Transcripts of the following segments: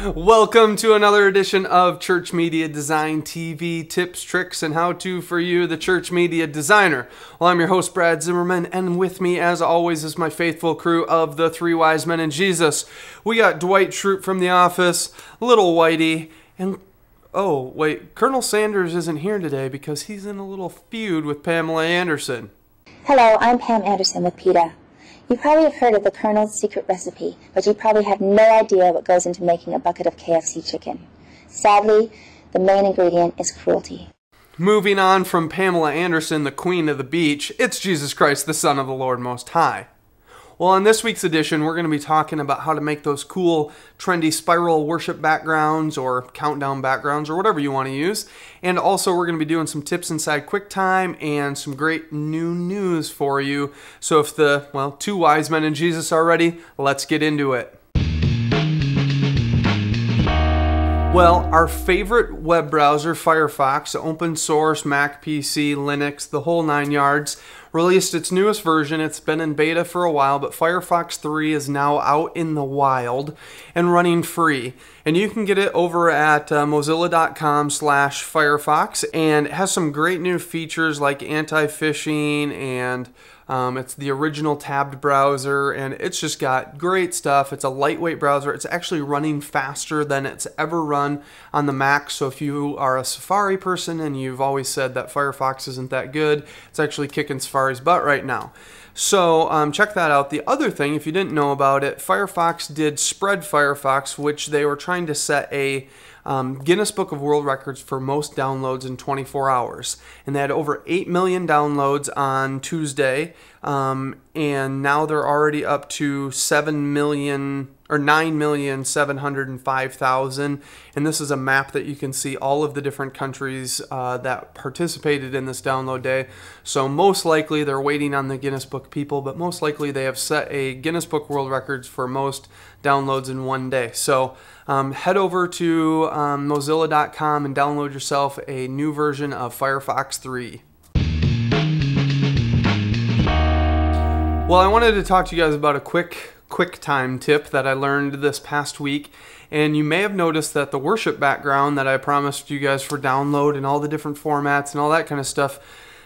Welcome to another edition of Church Media Design TV, tips, tricks, and how-to for you, the Church Media Designer. Well, I'm your host, Brad Zimmerman, and with me, as always, is my faithful crew of the Three Wise Men and Jesus. We got Dwight Schrute from The Office, Little Whitey, and oh, wait, Colonel Sanders isn't here today because he's in a little feud with Pamela Anderson. Hello, I'm Pam Anderson with PETA. You probably have heard of the Colonel's secret recipe, but you probably have no idea what goes into making a bucket of KFC chicken. Sadly, the main ingredient is cruelty. Moving on from Pamela Anderson, the Queen of the Beach, it's Jesus Christ, the Son of the Lord Most High. Well, in this week's edition, we're going to be talking about how to make those cool, trendy spiral worship backgrounds or countdown backgrounds or whatever you want to use. And also, we're going to be doing some tips inside QuickTime and some great new news for you. So if the, well, two wise men and Jesus are ready, let's get into it. Well, our favorite web browser, Firefox, open source, Mac, PC, Linux, the whole 9 yards, released its newest version. It's been in beta for a while, but Firefox 3 is now out in the wild and running free. And you can get it over at mozilla.com/Firefox, and it has some great new features like anti-phishing, and it's the original tabbed browser, and it's just got great stuff. It's a lightweight browser. It's actually running faster than it's ever run on the Mac. So if you are a Safari person and you've always said that Firefox isn't that good, it's actually kicking Safari's butt right now. So check that out. The other thing, if you didn't know about it, Firefox did Spread Firefox, which they were trying to set a Guinness Book of World Records for most downloads in 24 hours. And they had over 8 million downloads on Tuesday, and now they're already up to 9,705,000. And this is a map that you can see all of the different countries that participated in this download day. So most likely they're waiting on the Guinness Book people, but most likely they have set a Guinness Book World Records for most downloads in one day. So head over to mozilla.com and download yourself a new version of Firefox 3. Well, I wanted to talk to you guys about a quick QuickTime tip that I learned this past week. And you may have noticed that the worship background that I promised you guys for download and all the different formats and all that kind of stuff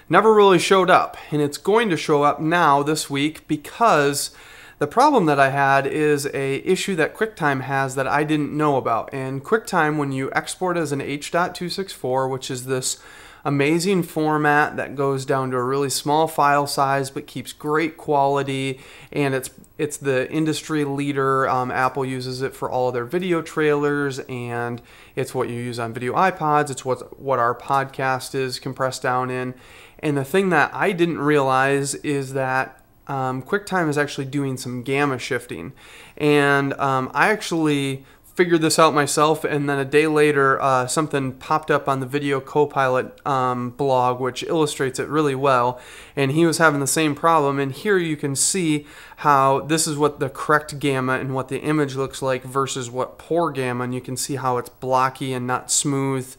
never really showed up. And it's going to show up now this week because the problem that I had is a issue that QuickTime has that I didn't know about. And QuickTime, when you export as an H.264, which is this amazing format that goes down to a really small file size but keeps great quality, and it's the industry leader. Apple uses it for all of their video trailers, and it's what you use on video iPods. It's what our podcast is compressed down in. And the thing that I didn't realize is that QuickTime is actually doing some gamma shifting, and I actually figured this out myself, and then a day later something popped up on the Video Copilot blog, which illustrates it really well, and he was having the same problem. And here you can see how this is what the correct gamma and what the image looks like versus what poor gamma, and you can see how it's blocky and not smooth,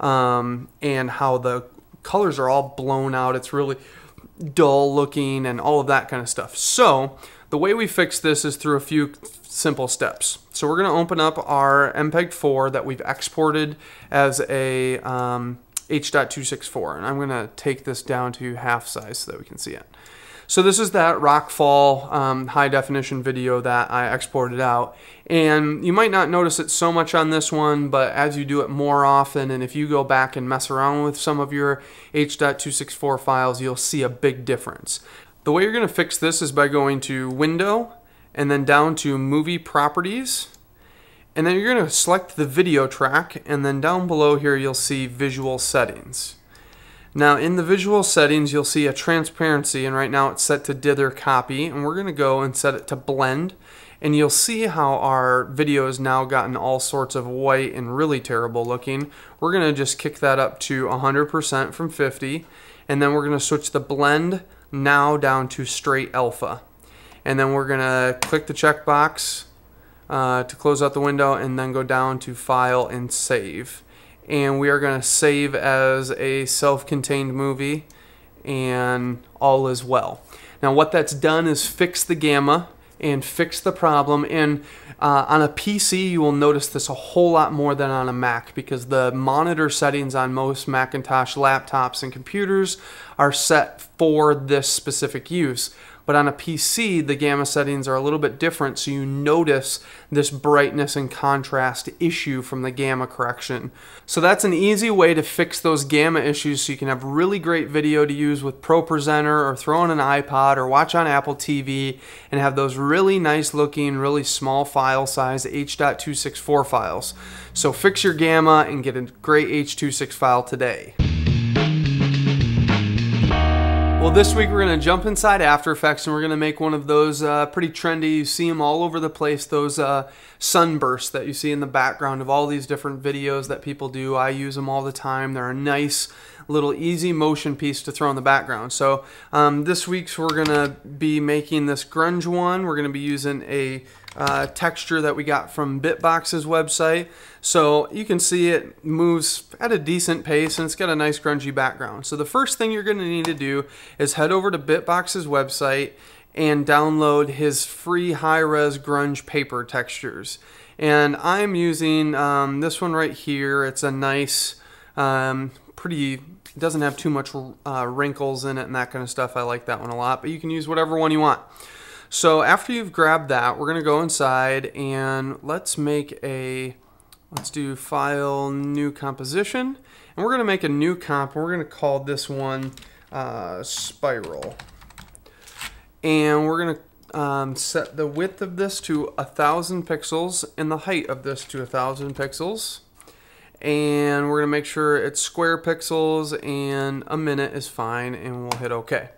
and how the colors are all blown out. It's really dull looking and all of that kind of stuff. So the way we fix this is through a few simple steps. So we're going to open up our MPEG-4 that we've exported as a H.264, and I'm going to take this down to half size so that we can see it. So this is that Rockfall high definition video that I exported out, and you might not notice it so much on this one, but as you do it more often, and if you go back and mess around with some of your H.264 files, you'll see a big difference. The way you're going to fix this is by going to Window and then down to Movie Properties, and then you're going to select the video track, and then down below here you'll see Visual Settings. Now in the visual settings you'll see a transparency, and right now it's set to dither copy, and we're going to go and set it to blend, and you'll see how our video has now gotten all sorts of white and really terrible looking. We're going to just kick that up to 100% from 50, and then we're going to switch the blend now down to straight alpha, and then we're going to click the checkbox to close out the window, and then go down to File and Save. And we are going to save as a self-contained movie, and all is well. Now what that's done is fix the gamma and fix the problem, and On a PC, you will notice this a whole lot more than on a Mac because the monitor settings on most Macintosh laptops and computers are set for this specific use. But on a PC, the gamma settings are a little bit different, so you notice this brightness and contrast issue from the gamma correction. So that's an easy way to fix those gamma issues so you can have really great video to use with ProPresenter or throw on an iPod or watch on Apple TV and have those really nice looking, really small file size H.264 files. So fix your gamma and get a great H.26 file today. Well, this week we're going to jump inside After Effects and we're going to make one of those pretty trendy, you see them all over the place, those sunbursts that you see in the background of all these different videos that people do. I use them all the time. They're a nice little easy motion piece to throw in the background. So this week's we're going to be making this grunge one. We're going to be using a texture that we got from Bitbox's website. So you can see it moves at a decent pace and it's got a nice grungy background. So the first thing you're going to need to do is head over to Bitbox's website and download his free high-res grunge paper textures. And I'm using this one right here. It's a nice, it doesn't have too much wrinkles in it and that kind of stuff. I like that one a lot, but you can use whatever one you want. So after you've grabbed that, we're going to go inside and let's do File, New Composition. And we're going to make a new comp. And we're going to call this one Spiral. And we're going to set the width of this to 1,000 pixels and the height of this to 1,000 pixels. And we're going to make sure it's square pixels and a minute is fine, and we'll hit OK.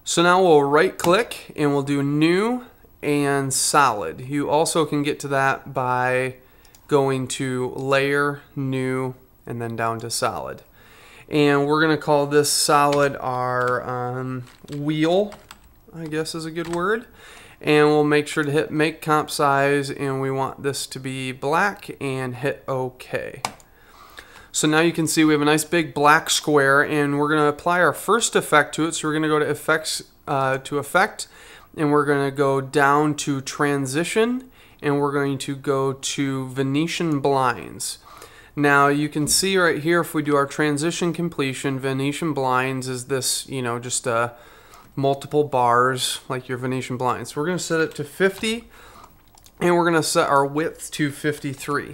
So now we'll right click and we'll do New and Solid. You also can get to that by going to Layer, New, and then down to Solid. And we're going to call this Solid our wheel, I guess is a good word. And we'll make sure to hit Make Comp Size, and we want this to be black, and hit OK. So now you can see we have a nice big black square, and we're going to apply our first effect to it. So we're going to go to Effects, Effect, and we're going to go down to Transition, and we're going to go to Venetian Blinds. Now you can see right here, if we do our transition completion, Venetian Blinds is this, just multiple bars like your Venetian blinds. So we're going to set it to 50, and we're going to set our width to 53.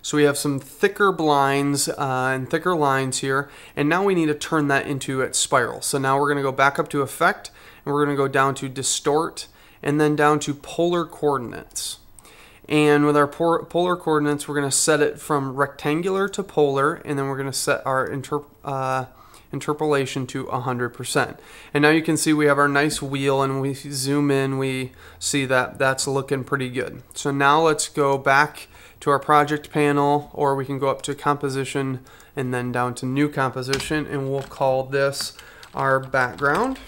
So we have some thicker blinds and thicker lines here, and now we need to turn that into its spiral. So now we're going to go back up to Effect, and we're going to go down to Distort, and then down to Polar Coordinates. And with our polar coordinates, we're going to set it from rectangular to polar, and then we're going to set our interpolation to 100%. And now you can see we have our nice wheel, and we zoom in, we see that that's looking pretty good. So now let's go back to our project panel, or we can go up to Composition and then down to New Composition, and we'll call this our background.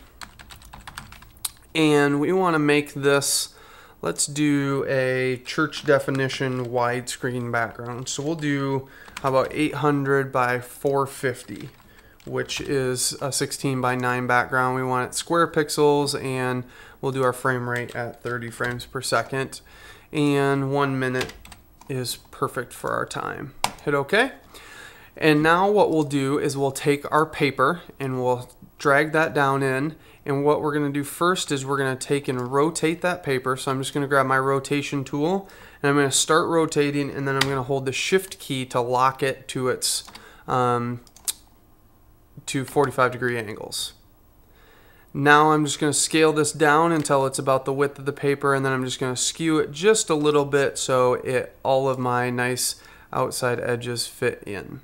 And we want to make this, let's do a church definition widescreen background. So we'll do, how about 800 by 450, which is a 16 by 9 background. We want it square pixels, and we'll do our frame rate at 30 frames per second. And 1 minute is perfect for our time. Hit OK. And now what we'll do is we'll take our paper and we'll drag that down in. And what we're going to do first is we're going to take and rotate that paper. So I'm just going to grab my rotation tool, and I'm going to start rotating, and then I'm going to hold the Shift key to lock it to its to 45-degree angles. Now I'm just going to scale this down until it's about the width of the paper, and then I'm just going to skew it just a little bit so all of my nice outside edges fit in.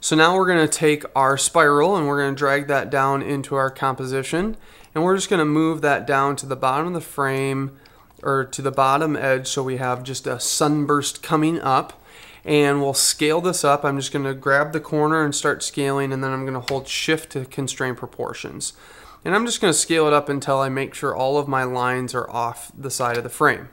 So now we're going to take our spiral and we're going to drag that down into our composition, and we're just going to move that down to the bottom of the frame, or to the bottom edge, so we have just a sunburst coming up. And we'll scale this up. I'm just going to grab the corner and start scaling, and then I'm going to hold Shift to constrain proportions. And I'm just going to scale it up until I make sure all of my lines are off the side of the frame.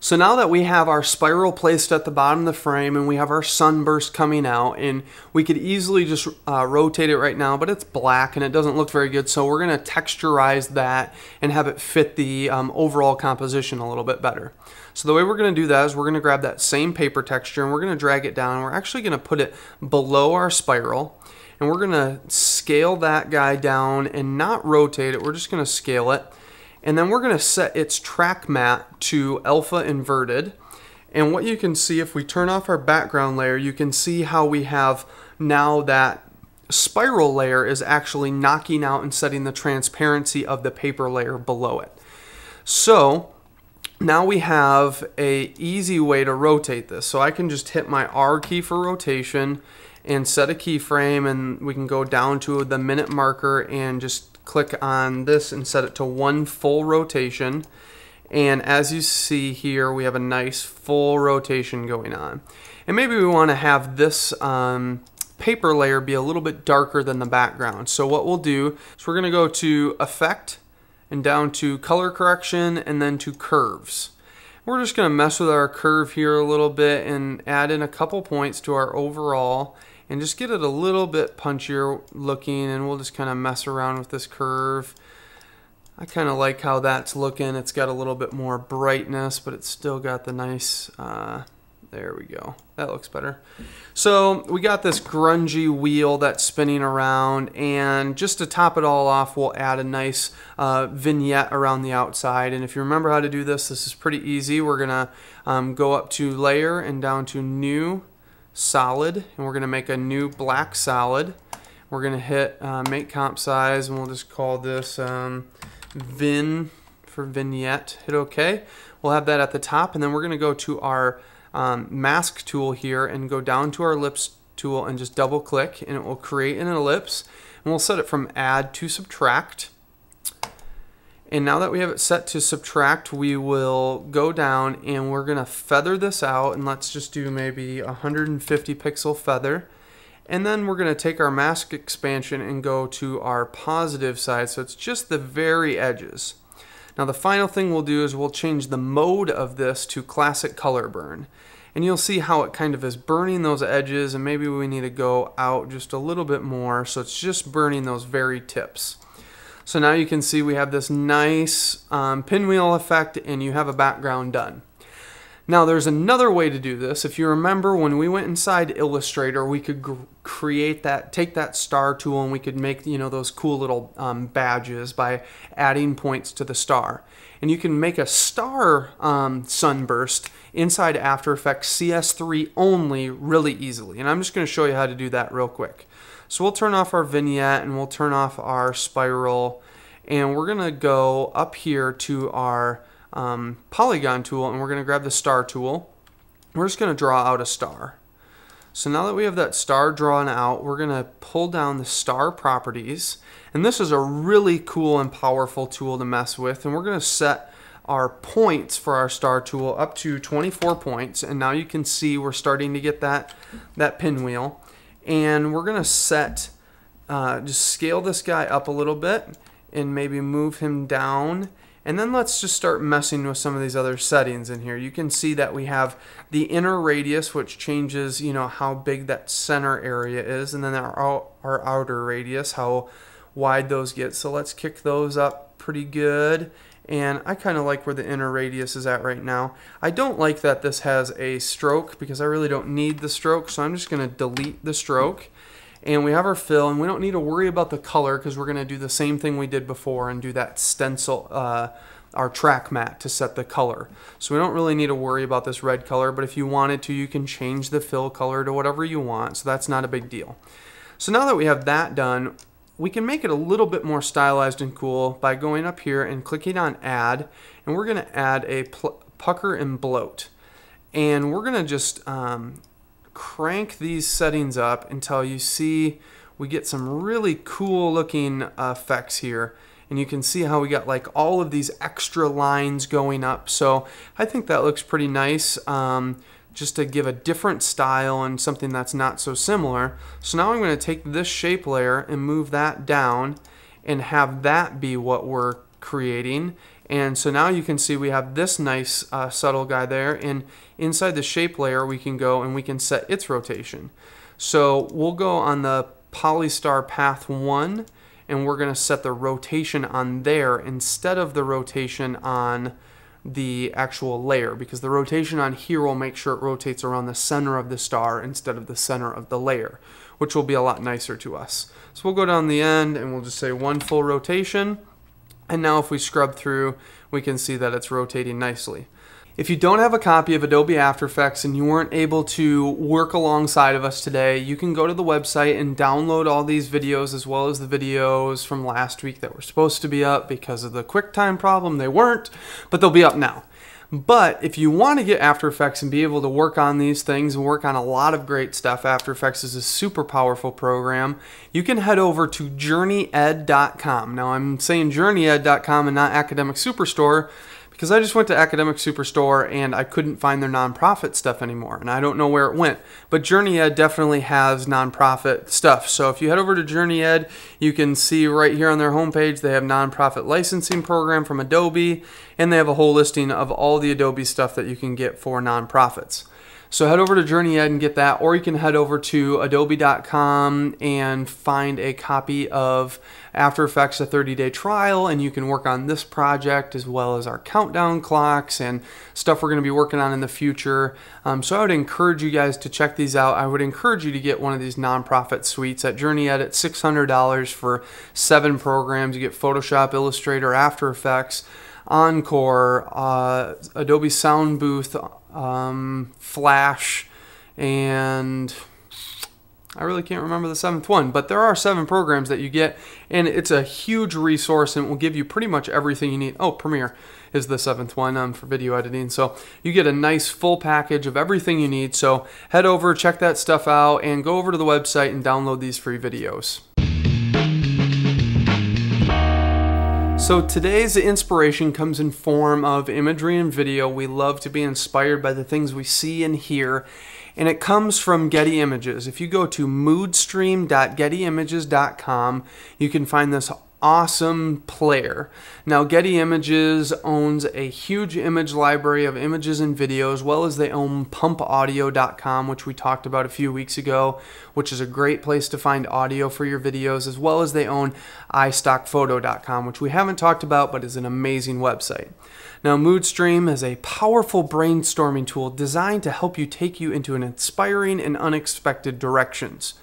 So now that we have our spiral placed at the bottom of the frame and we have our sunburst coming out, and we could easily just rotate it right now, but it's black and it doesn't look very good, so we're going to texturize that and have it fit the overall composition a little bit better. So the way we're going to do that is we're going to grab that same paper texture and we're going to drag it down. We're actually going to put it below our spiral, and we're going to scale that guy down and not rotate it. We're just going to scale it. And then we're going to set its track matte to alpha inverted. And what you can see, if we turn off our background layer, you can see how we have now that spiral layer is actually knocking out and setting the transparency of the paper layer below it. So now we have an easy way to rotate this. So I can just hit my R key for rotation and set a keyframe, and we can go down to the minute marker and just click on this and set it to 1 full rotation. And as you see here, we have a nice full rotation going on. And maybe we want to have this paper layer be a little bit darker than the background. So what we'll do is we're going to go to Effect and down to Color Correction and then to Curves. We're just going to mess with our curve here a little bit and add in a couple points to our overall and just get it a little bit punchier looking, and we'll just kind of mess around with this curve. I kind of like how that's looking. It's got a little bit more brightness, but it's still got the nice, there we go. That looks better. So we got this grungy wheel that's spinning around, and just to top it all off, we'll add a nice vignette around the outside. And if you remember how to do this, this is pretty easy. We're gonna go up to Layer and down to New, Solid, and we're going to make a new black solid. We're going to hit make comp size, and we'll just call this Vin for vignette. Hit OK. We'll have that at the top, and then we're going to go to our mask tool here and go down to our ellipse tool and just double click, and it will create an ellipse, and we'll set it from add to subtract. And now that we have it set to subtract, we will go down and we're going to feather this out, and let's just do maybe a 150 pixel feather. And then we're going to take our mask expansion and go to our positive side, so it's just the very edges. Now the final thing we'll do is we'll change the mode of this to classic color burn. And you'll see how it kind of is burning those edges, and maybe we need to go out just a little bit more, so it's just burning those very tips. So now you can see we have this nice pinwheel effect, and you have a background done. Now there's another way to do this. If you remember, when we went inside Illustrator, we could create that, take that star tool, and we could make, you know, those cool little badges by adding points to the star. And you can make a star sunburst inside After Effects CS3 only really easily. And I'm just going to show you how to do that real quick. So we'll turn off our vignette and we'll turn off our spiral, and we're going to go up here to our polygon tool, and we're going to grab the star tool. We're just going to draw out a star. So now that we have that star drawn out, we're going to pull down the star properties, and this is a really cool and powerful tool to mess with, and we're going to set our points for our star tool up to 24 points, and now you can see we're starting to get that pinwheel. And we're going to set, just scale this guy up a little bit and maybe move him down. And then let's just start messing with some of these other settings in here. You can see that we have the inner radius, which changes, you know, how big that center area is. And then our outer radius, how wide those get. So let's kick those up pretty good. And I kind of like where the inner radius is at right now. I don't like that this has a stroke because I really don't need the stroke, so I'm just going to delete the stroke. And we have our fill, and we don't need to worry about the color because we're going to do the same thing we did before and do that stencil, our track matte to set the color. So we don't really need to worry about this red color, but if you wanted to, you can change the fill color to whatever you want, so that's not a big deal. So now that we have that done, we can make it a little bit more stylized and cool by going up here and clicking on Add, and we're going to add a pucker and bloat. And we're going to just crank these settings up until you see we get some really cool looking effects here. And you can see how we got like all of these extra lines going up. So I think that looks pretty nice. Just to give a different style and something that's not so similar. So now I'm going to take this shape layer and move that down and have that be what we're creating. And so now you can see we have this nice subtle guy there, and inside the shape layer we can go and we can set its rotation. So we'll go on the Polystar Path 1, and we're going to set the rotation on there instead of the rotation on the actual layer, because the rotation on here will make sure it rotates around the center of the star instead of the center of the layer, which will be a lot nicer to us. So we'll go down the end and we'll just say 1 full rotation, and now if we scrub through we can see that it's rotating nicely. If you don't have a copy of Adobe After Effects and you weren't able to work alongside of us today, you can go to the website and download all these videos, as well as the videos from last week that were supposed to be up. Because of the QuickTime problem, they weren't, but they'll be up now. But if you want to get After Effects and be able to work on these things and work on a lot of great stuff, After Effects is a super powerful program. You can head over to journeyed.com. Now I'm saying journeyed.com and not Academic Superstore, because I just went to Academic Superstore and I couldn't find their nonprofit stuff anymore, and I don't know where it went. But JourneyEd definitely has nonprofit stuff. So if you head over to JourneyEd, you can see right here on their homepage they have nonprofit licensing program from Adobe, and they have a whole listing of all the Adobe stuff that you can get for nonprofits. So head over to JourneyEd and get that, or you can head over to adobe.com and find a copy of After Effects, a 30-day trial, and you can work on this project as well as our countdown clocks and stuff we're going to be working on in the future. So I would encourage you guys to check these out. I would encourage you to get one of these nonprofit suites at JourneyEd at $600 for 7 programs. You get Photoshop, Illustrator, After Effects, Encore, Adobe Sound Booth, Flash, and I really can't remember the 7th one, but there are 7 programs that you get, and it's a huge resource and will give you pretty much everything you need. Oh, Premiere is the 7th one for video editing. So you get a nice full package of everything you need. So head over, check that stuff out, and go over to the website and download these free videos. So today's inspiration comes in form of imagery and video. We love to be inspired by the things we see and hear, and it comes from Getty Images. If you go to moodstream.gettyimages.com, you can find this awesome player. Now, Getty Images owns a huge image library of images and videos, as well as they own pumpaudio.com, which we talked about a few weeks ago, which is a great place to find audio for your videos, as well as they own iStockphoto.com, which we haven't talked about, but is an amazing website. Now, Moodstream is a powerful brainstorming tool designed to help you take you into an inspiring and unexpected directions.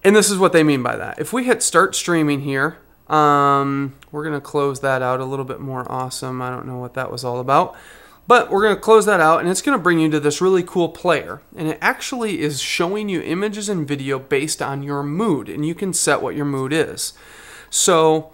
And this is what they mean by that. If we hit start streaming here, we're going to close that out a little bit more. Awesome. I don't know what that was all about. But we're going to close that out, and it's going to bring you to this really cool player. And it actually is showing you images and video based on your mood, and you can set what your mood is. So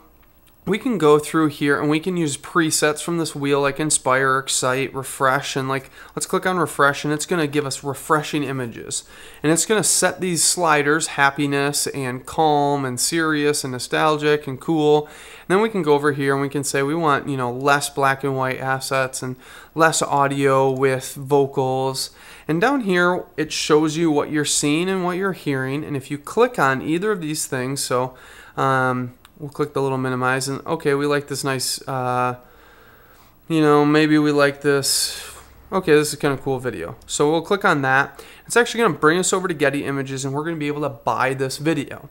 we can go through here and we can use presets from this wheel like Inspire, Excite, Refresh, and let's click on Refresh, and it's going to give us refreshing images. And it's going to set these sliders, happiness and calm and serious and nostalgic and cool. And then we can go over here and we can say we want, less black and white assets and less audio with vocals. And down here it shows you what you're seeing and what you're hearing. And if you click on either of these things, so we'll click the little minimize, and okay, we like this nice, maybe we like this. Okay, this is kind of cool video. So we'll click on that. It's actually going to bring us over to Getty Images, and we're going to be able to buy this video.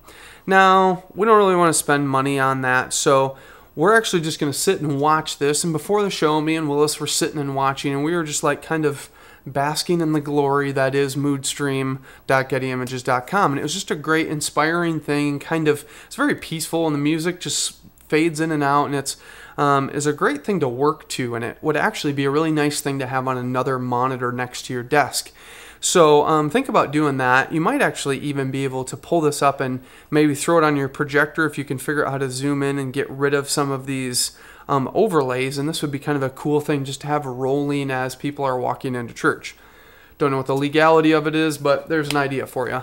Now, we don't really want to spend money on that, so we're actually just going to sit and watch this. And before the show, me and Willis were sitting and watching, and we were just kind of basking in the glory that is moodstream.gettyimages.com. And it was just a great, inspiring thing. It's very peaceful, and the music just fades in and out, and it's is a great thing to work to, and it would actually be a really nice thing to have on another monitor next to your desk. So think about doing that. You might actually even be able to pull this up and maybe throw it on your projector if you can figure out how to zoom in and get rid of some of these overlays, and this would be kind of a cool thing just to have rolling as people are walking into church. Don't know what the legality of it is, but there's an idea for you.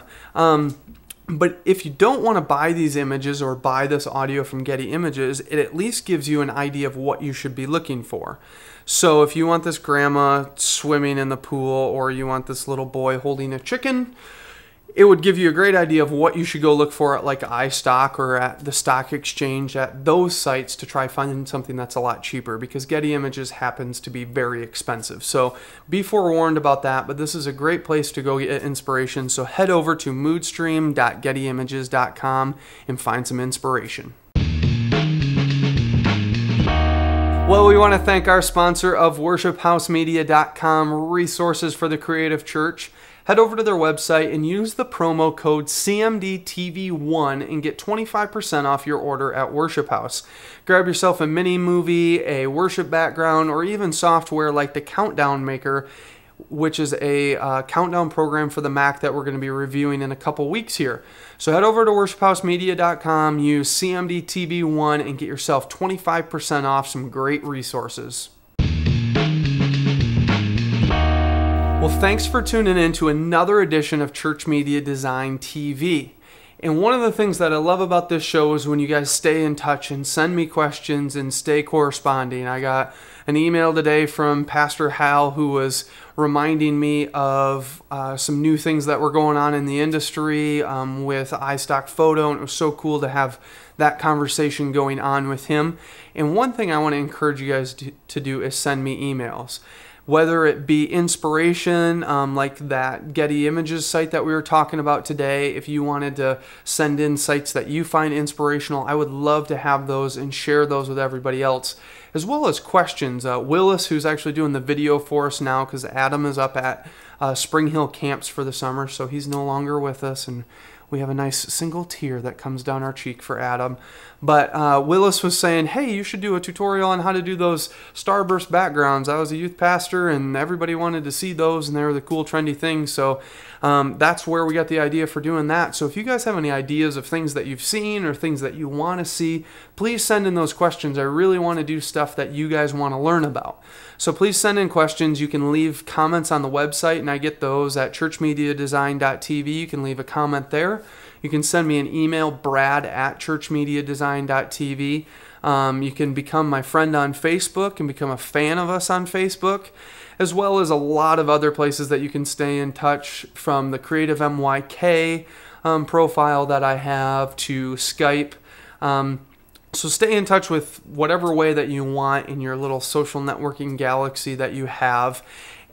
But if you don't want to buy these images or buy this audio from Getty Images, it at least gives you an idea of what you should be looking for. So if you want this grandma swimming in the pool, or you want this little boy holding a chicken, it would give you a great idea of what you should go look for at like iStock or at the stock exchange, at those sites, to try finding something that's a lot cheaper, because Getty Images happens to be very expensive. So be forewarned about that, but this is a great place to go get inspiration. So head over to moodstream.gettyimages.com and find some inspiration. Well, we want to thank our sponsor of worshiphousemedia.com, resources for the creative church. Head over to their website and use the promo code CMDTV1 and get 25% off your order at Worship House. Grab yourself a mini movie, a worship background, or even software like the Countdown Maker, which is a countdown program for the Mac that we're going to be reviewing in a couple weeks here. So head over to worshiphousemedia.com, use CMDTV1, and get yourself 25% off some great resources. Well, thanks for tuning in to another edition of Church Media Design TV. And one of the things that I love about this show is when you guys stay in touch and send me questions and stay corresponding. I got an email today from Pastor Hal, who was reminding me of some new things that were going on in the industry with iStock Photo, and it was so cool to have that conversation going on with him. And one thing I want to encourage you guys to do is send me emails. Whether it be inspiration, like that Getty Images site that we were talking about today. If you wanted to send in sites that you find inspirational, I would love to have those and share those with everybody else, as well as questions. Willis, who's actually doing the video for us now because Adam is up at Spring Hill camps for the summer, so he's no longer with us, and we have a nice single tear that comes down our cheek for Adam. But Willis was saying, hey, you should do a tutorial on how to do those starburst backgrounds. I was a youth pastor and everybody wanted to see those, and they were the cool trendy things. So that's where we got the idea for doing that. So if you guys have any ideas of things that you've seen or things that you want to see, please send in those questions. I really want to do stuff that you guys want to learn about. So please send in questions. You can leave comments on the website, and I get those at ChurchMediaDesign.tv. You can leave a comment there. You can send me an email, brad@ChurchMediaDesign.tv. You can become my friend on Facebook and become a fan of us on Facebook, as well as a lot of other places that you can stay in touch, from the Creative MYK profile that I have to Skype. So stay in touch with whatever way that you want in your little social networking galaxy that you have,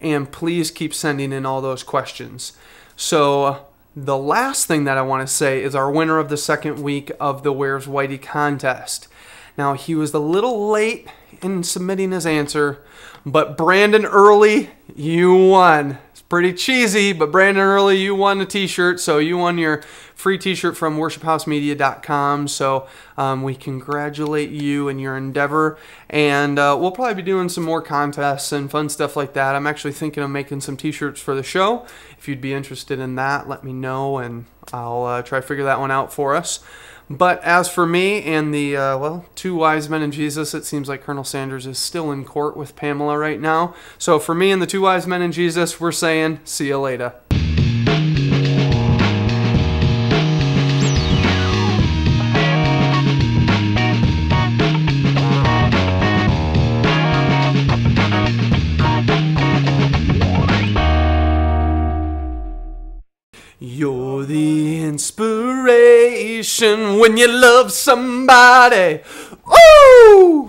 and please keep sending in all those questions. So the last thing that I want to say is our winner of the second week of the Where's Whitey contest. Now, he was a little late in submitting his answer, but Brandon Early, you won. It's pretty cheesy, but Brandon Early, you won a t-shirt, so you won your free t-shirt from worshiphousemedia.com. So we congratulate you in your endeavor, and we'll probably be doing some more contests and fun stuff like that. I'm actually thinking of making some t-shirts for the show. If you'd be interested in that, let me know, and I'll try to figure that one out for us. But as for me and the, two wise men and Jesus, it seems like Colonel Sanders is still in court with Pamela right now. So for me and the two wise men and Jesus, we're saying, see you later. You're the inspiration when you love somebody. Ooh!